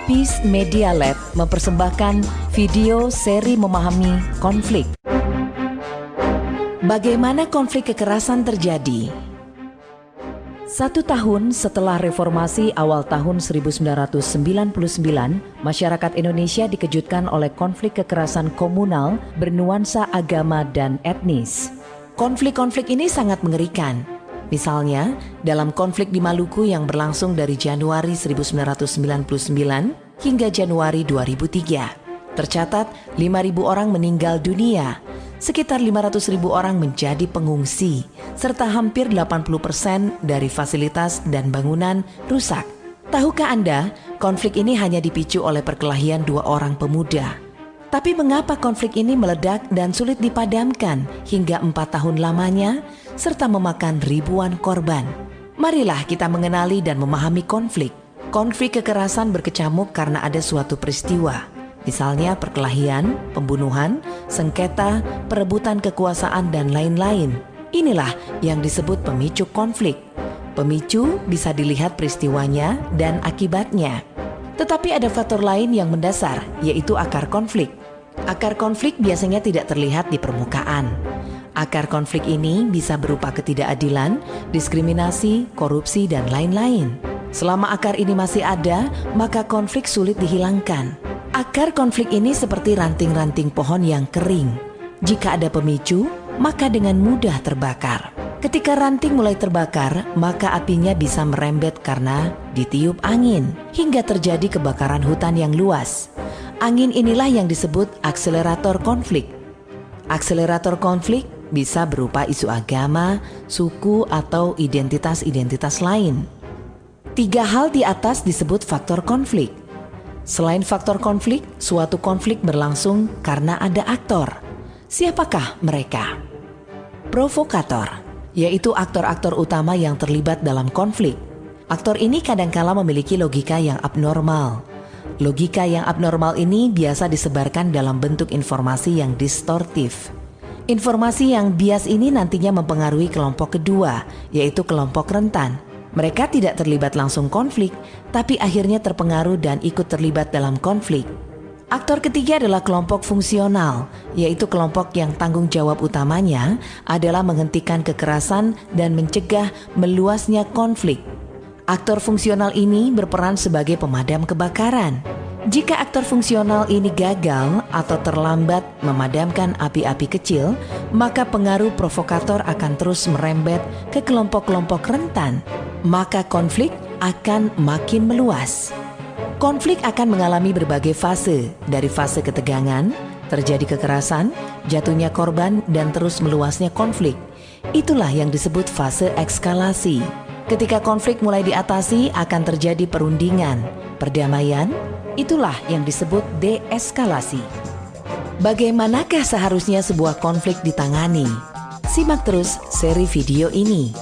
Peace Media Lab mempersembahkan video seri memahami konflik. Bagaimana konflik kekerasan terjadi? 1 tahun setelah reformasi awal tahun 1999, masyarakat Indonesia dikejutkan oleh konflik kekerasan komunal bernuansa agama dan etnis. Konflik-konflik ini sangat mengerikan. Misalnya, dalam konflik di Maluku yang berlangsung dari Januari 1999 hingga Januari 2003, tercatat 5.000 orang meninggal dunia, sekitar 500.000 orang menjadi pengungsi, serta hampir 80% dari fasilitas dan bangunan rusak. Tahukah Anda, konflik ini hanya dipicu oleh perkelahian 2 orang pemuda. Tapi mengapa konflik ini meledak dan sulit dipadamkan hingga 4 tahun lamanya, serta memakan ribuan korban? Marilah kita mengenali dan memahami konflik. Konflik kekerasan berkecamuk karena ada suatu peristiwa. Misalnya perkelahian, pembunuhan, sengketa, perebutan kekuasaan, dan lain-lain. Inilah yang disebut pemicu konflik. Pemicu bisa dilihat peristiwanya dan akibatnya. Tetapi ada faktor lain yang mendasar, yaitu akar konflik. Akar konflik biasanya tidak terlihat di permukaan. Akar konflik ini bisa berupa ketidakadilan, diskriminasi, korupsi, dan lain-lain. Selama akar ini masih ada, maka konflik sulit dihilangkan. Akar konflik ini seperti ranting-ranting pohon yang kering. Jika ada pemicu, maka dengan mudah terbakar. Ketika ranting mulai terbakar, maka apinya bisa merembet karena ditiup angin, hingga terjadi kebakaran hutan yang luas. Angin inilah yang disebut akselerator konflik. Akselerator konflik bisa berupa isu agama, suku, atau identitas-identitas lain. 3 hal di atas disebut faktor konflik. Selain faktor konflik, suatu konflik berlangsung karena ada aktor. Siapakah mereka? Provokator, yaitu aktor-aktor utama yang terlibat dalam konflik. Aktor ini kadangkala memiliki logika yang abnormal. Logika yang abnormal ini biasa disebarkan dalam bentuk informasi yang distortif. Informasi yang bias ini nantinya mempengaruhi kelompok kedua, yaitu kelompok rentan. Mereka tidak terlibat langsung konflik, tapi akhirnya terpengaruh dan ikut terlibat dalam konflik. Aktor ketiga adalah kelompok fungsional, yaitu kelompok yang tanggung jawab utamanya adalah menghentikan kekerasan dan mencegah meluasnya konflik. Aktor fungsional ini berperan sebagai pemadam kebakaran. Jika aktor fungsional ini gagal atau terlambat memadamkan api-api kecil, maka pengaruh provokator akan terus merembet ke kelompok-kelompok rentan. Maka konflik akan makin meluas. Konflik akan mengalami berbagai fase, dari fase ketegangan, terjadi kekerasan, jatuhnya korban, dan terus meluasnya konflik. Itulah yang disebut fase ekskalasi. Ketika konflik mulai diatasi, akan terjadi perundingan, perdamaian. Itulah yang disebut deeskalasi. Bagaimanakah seharusnya sebuah konflik ditangani? Simak terus seri video ini.